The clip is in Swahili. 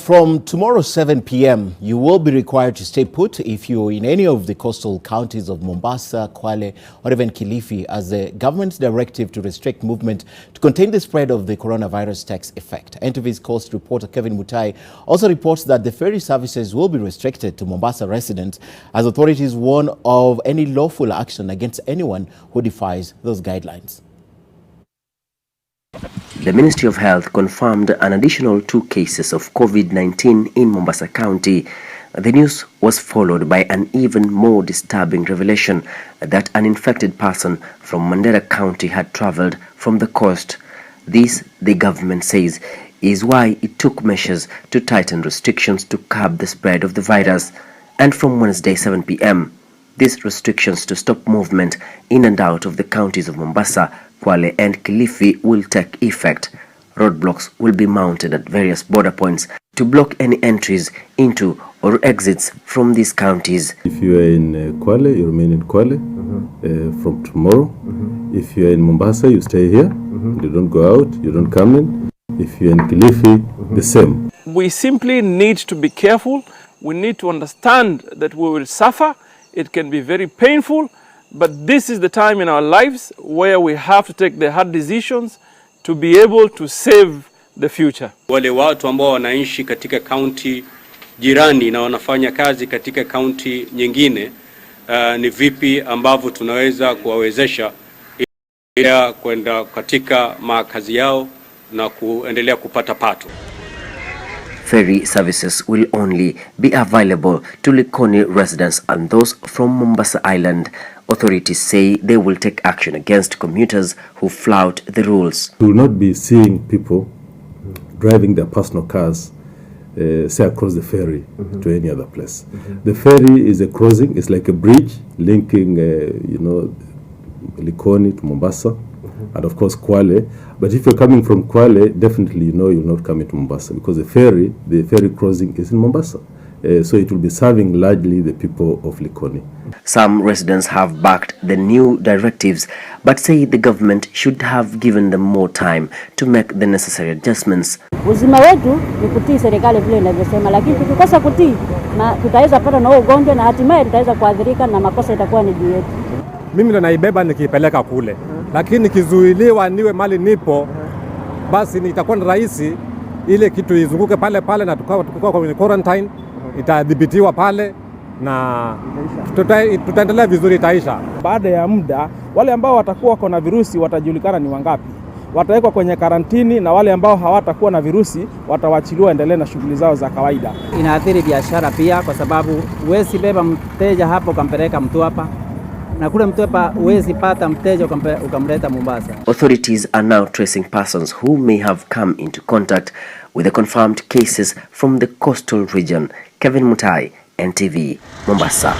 From tomorrow 7 p.m, you will be required to stay put if you're in any of the coastal counties of Mombasa, Kwale, or even Kilifi, as the government's directive to restrict movement to contain the spread of the coronavirus takes effect. NTV's coast reporter Kevin Mutai also reports that the ferry services will be restricted to Mombasa residents, as authorities warn of any lawful action against anyone who defies those guidelines. The Ministry of Health confirmed an additional 2 cases of COVID-19 in Mombasa County. The news was followed by an even more disturbing revelation that an infected person from Mandera County had travelled from the coast. This, the government says, is why it took measures to tighten restrictions to curb the spread of the virus. And from Wednesday 7 p.m, these restrictions to stop movement in and out of the counties of Mombasa, Kwale and Kilifi will take effect. Roadblocks will be mounted at various border points to block any entries into or exits from these counties. If you are in Kwale, you remain in Kwale from tomorrow. If you are in Mombasa, you stay here. You don't go out, you don't come in. If you are in Kilifi, the same. We simply need to be careful. We need to understand that we will suffer. It can be very painful, but this is the time in our lives where we have to take the hard decisions to be able to save the future. Wale watu ambao wanaishi katika kaunti jirani na wanafanya kazi katika kaunti nyingine, ni vipi ambavyo tunaweza kuwawezesha ili kwenda katika makazi yao na kuendelea kupata pato. Ferry services will only be available to Likoni residents and those from Mombasa Island. Authorities say they will take action against commuters who flout the rules. We will not be seeing people driving their personal cars, say across the ferry to any other place. The ferry is a crossing, it's like a bridge linking, Likoni to Mombasa. And of course Kwale, but if you're coming from Kwale, definitely you'll not come into Mombasa, because the ferry crossing is in Mombasa. So it will be serving largely the people of Likoni. Some residents have backed the new directives, but say the government should have given them more time to make the necessary adjustments. Uzima wetu ni kutii serikali vile inavyosema, lakini tukikosa kutii tutaweza pata na ugonjwa na hatimaye tutaweza kuadhirika na makosa itakuwa ni juu yetu. Mimi ndo naibeba nikipeleka kule, lakini nikizuiliwa niwe mali nipo, basi itakuwa ni rahisi ile kitu izunguke pale pale na tukao kwenye quarantine, itadhibitiwa pale na tutaendelea vizuri, itaisha. Baada ya muda wale ambao watakuwa wako na virusi watajulikana ni wangapi, watawekwa kwenye karantini, na wale ambao hawatakuwa na virusi watawachiliwa endelee na shughuli zao za kawaida. Inaathiri biashara pia, kwa sababu huwezi beba mteja hapo ukampeleka mtu hapa, na kule mtu hapa huwezi pata mteja ukamleta Mombasa. Authorities are now tracing persons who may have come into contact with the confirmed cases from the coastal region. Kevin Mutai, NTV, Mombasa.